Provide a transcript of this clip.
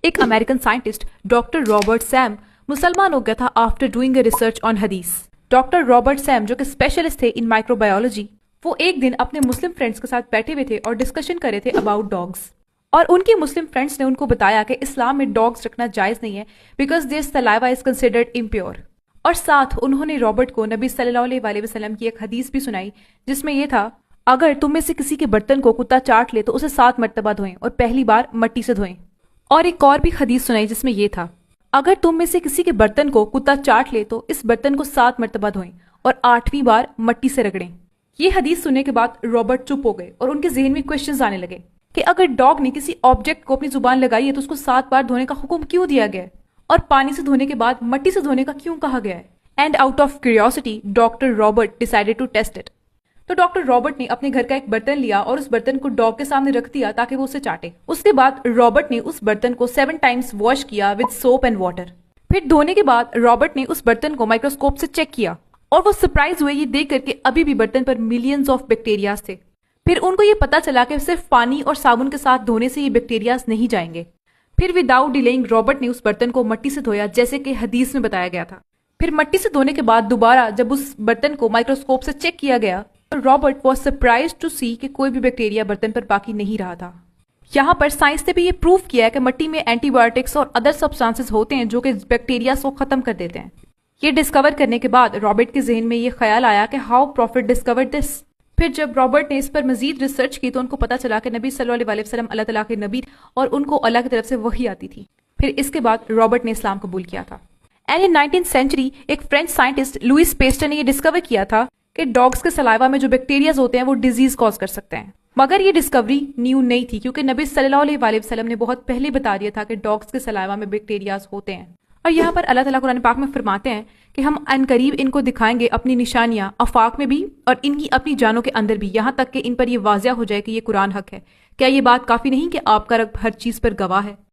ایک American scientist doctor Robert Sam مسلمان ہو گیا تھا after doing a research on حدیث۔ ڈاکٹر رابرٹ سیم جو کہ اسپیشلسٹ تھے ان مائکرو بایولوجی، وہ ایک دن اپنے مسلم فرینڈس کے ساتھ بیٹھے ہوئے تھے اور ڈسکشن کر رہے تھے اباؤٹ ڈاگس، اور ان کی مسلم فرینڈس نے ان کو بتایا کہ اسلام میں ڈاگس رکھنا جائز نہیں ہے because their saliva is considered impure. اور ساتھ انہوں نے رابرٹ کو نبی صلی اللہ علیہ وسلم کی ایک حدیث بھی سنائی جس میں یہ تھا، اگر تم میں سے کسی کے برتن کو کتا چاٹ لے تو اسے 7 مرتبہ دھوئیں اور پہلی بار مٹی سے دھوئیں۔ اور ایک اور بھی حدیث سنائی جس میں یہ تھا، اگر تم میں سے کسی کے برتن کو کتا چاٹ لے تو اس برتن کو 7 مرتبہ دھوئیں اور 8ویں بار مٹی سے رگڑیں۔ یہ حدیث سننے کے بعد رابرٹ چپ ہو گئے اور ان کے ذہن میں کوشچنز آنے لگے کہ اگر ڈاگ نے کسی آبجیکٹ کو اپنی زبان لگائی ہے تو اس کو 7 بار دھونے کا حکم کیوں دیا گیا ہے، اور پانی سے دھونے کے بعد مٹی سے دھونے کا کیوں کہا گیا ہے؟ And out of curiosity doctor Robert decided to test it. تو ڈاکٹر رابرٹ نے اپنے گھر کا ایک برتن لیا اور اس برتن کو ڈاگ کے سامنے رکھ دیا تاکہ وہ اسے چاٹے۔ اس کے بعد رابرٹ نے اس برتن کو 7 ٹائمز واش کیا وتھ سوپ اینڈ واٹر۔ پھر دھونے کے بعد رابرٹ نے اس برتن کو مائکروسکوپ سے چیک کیا اور وہ سرپرائز ہوئے یہ دیکھ کر کے ابھی بھی برتن پر ملینز آف بیکٹیریاز تھے۔ پھر ان کو یہ پتا چلا کہ صرف پانی اور صابن کے ساتھ دھونے سے یہ بیکٹیریاز نہیں جائیں گے۔ پھر وداؤٹ ڈیلیئنگ رابرٹ نے اس برتن کو مٹی سے دھویا جیسے کہ حدیث میں بتایا گیا تھا۔ پھر مٹی سے دھونے کے بعد دوبارہ جب اس برتن کو مائکروسکوپ سے چیک کیا گیا، رابرٹ واز سرپرائزڈ ٹو سی کہ کوئی بھی بیکٹیریا برتن پر باقی نہیں رہا تھا۔ یہاں پر سائنس نے بھی یہ پروف کیا ہے کہ مٹی میں اینٹی بایوٹکس اور ادر سبسٹانسز ہوتے ہیں جو کہ بیکٹیریاز کو ختم کر دیتے ہیں۔ یہ ڈسکور کرنے کے بعد رابرٹ کے ذہن میں یہ خیال آیا کہ ہاؤ پروفٹ ڈسکورڈ دس۔ پھر جب رابرٹ نے اس پر مزید ریسرچ کی تو ان کو پتا چلا کہ نبی صلی اللہ علیہ وسلم اللہ تعالیٰ کے نبی اور ان کو اللہ کی طرف سے وحی آتی تھی۔ پھر اس کے بعد رابرٹ نے اسلام قبول کیا تھا۔ اینڈ ان 19th century ایک فرینچ سائنٹسٹ لوئس پیسٹر نے یہ ڈسکور کیا تھا کہ ڈاگس کے سلائیوا میں جو بیکٹیریاز ہوتے ہیں وہ ڈیزیز کاز کر سکتے ہیں، مگر یہ ڈسکوری نیو نہیں تھی کیونکہ نبی صلی اللہ علیہ وسلم نے بہت پہلے بتا دیا تھا کہ ڈاگس کے سلائیوا میں بیکٹیریاز ہوتے ہیں۔ اور یہاں پر اللہ تعالیٰ قرآن پاک میں فرماتے ہیں کہ ہم عنقریب ان کو دکھائیں گے اپنی نشانیاں آفاق میں بھی اور ان کی اپنی جانوں کے اندر بھی، یہاں تک کہ ان پر یہ واضح ہو جائے کہ یہ قرآن حق ہے۔ کیا یہ بات کافی نہیں کہ آپ کا رب ہر چیز پر گواہ ہے؟